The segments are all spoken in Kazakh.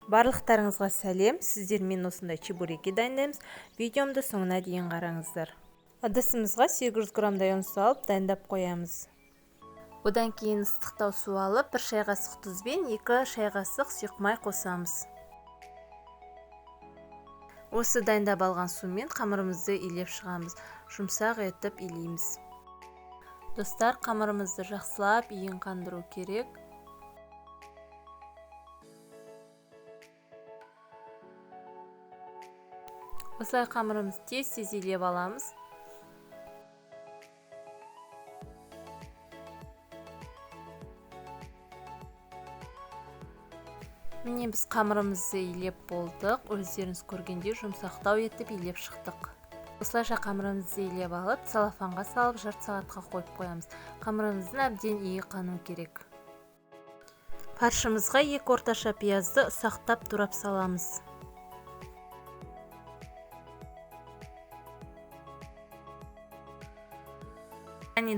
Барлықтарыңызға сәлем, сіздермен осындай чебуреки дайындаймыз. Видеомды соңына дейін қараңыздар. Ыдысымызға 800 граммдай ұн салып дайындап қоямыз. Одан кейін ыстықтау су алып, 1 шай қасық тұзбен 2 шай қасық сұйық қосамыз. Осы дайындап алған сумен қамырымызды илеп шығамыз. Жұмсақ етіп илейміз. Достар, қамырымызды жақсылап иін қандыру керек. Осылай қамырымызды тез илеп аламыз. Міне біз қамырымызды илеп болдық. Өздеріңіз көргендей жұмсақтау етіп илеп шықтық. Осылайша қамырымызды илеп алып, целлофанға салып жарты сағатқа қойып қоямыз. Қамырымыздың әбден иі қану керек. Фаршымызға 2 орташа пиязды ұсақтап турап саламыз.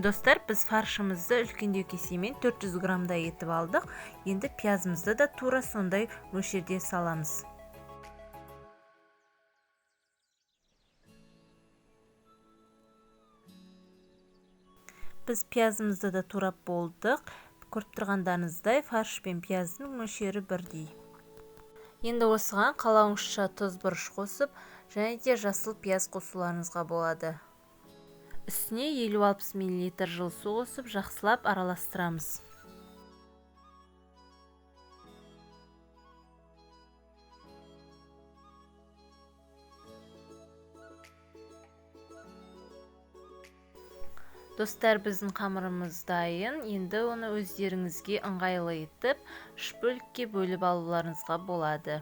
Достар, біз фаршымызды үлкендеу кесемен 400 граммдай етіп алдық. Енді пиязымызды да тура сондай мөлшерде саламыз. Біз пиязымызды да турап болдық. Көріп тұрғандарыңыздай фарш пен пияздың мөлшері бірдей. Енді осыған қалауыңызша тұз, бұрыш қосып, және де жасыл пияз қосуларыңызға болады. Үстіне 50-60 мл жылы су қосып, жақсылап араластырамыз. Достар, біздің қамырымыз дайын. Енді оны өздеріңізге ыңғайлы етіп, 3 бөлікке бөліп алуларыңызға болады.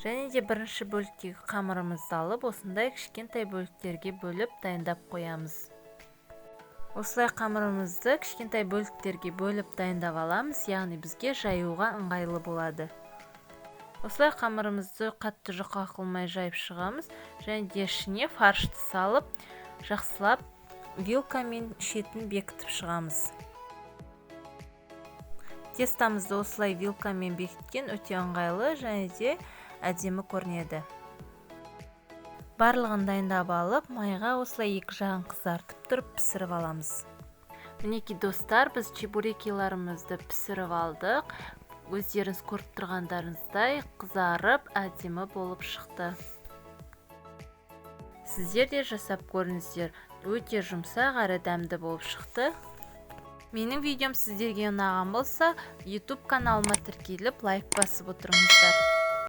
Және де бірінші бөліктегі қамырымызды алып, осындай кішкентай бөліктерге бөліп дайындап қоямыз. Осылай қамырымызды кішкентай бөліктерге бөліп дайындап аламыз, яғни бізге жаюға ыңғайлы болады. Осылай қамырымызды қатты жұқа қылмай жайып шығамыз, және де ішіне фаршты салып, жақсылап вилкамен шетін бекітіп шығамыз. Тестамызды осылай вилкамен бекіткен өте ыңғайлы, және де әдемі көрінеді. Барлығын дайындап алып, майға осылай 2 жағын қызартып тұрып пісіріп аламыз. Мінекей достар, біз чебурекиларымызды пісіріп алдық. Өздеріңіз көріп тұрғандарыңыздай қызарып, әдемі болып шықты. Сіздер де жасап көріңіздер. Өте жұмсақ әрі дәмді болып шықты. Менің видеом сіздерге ұнаған болса, YouTube каналыма тіркеліп, лайк басып отырыңыздар.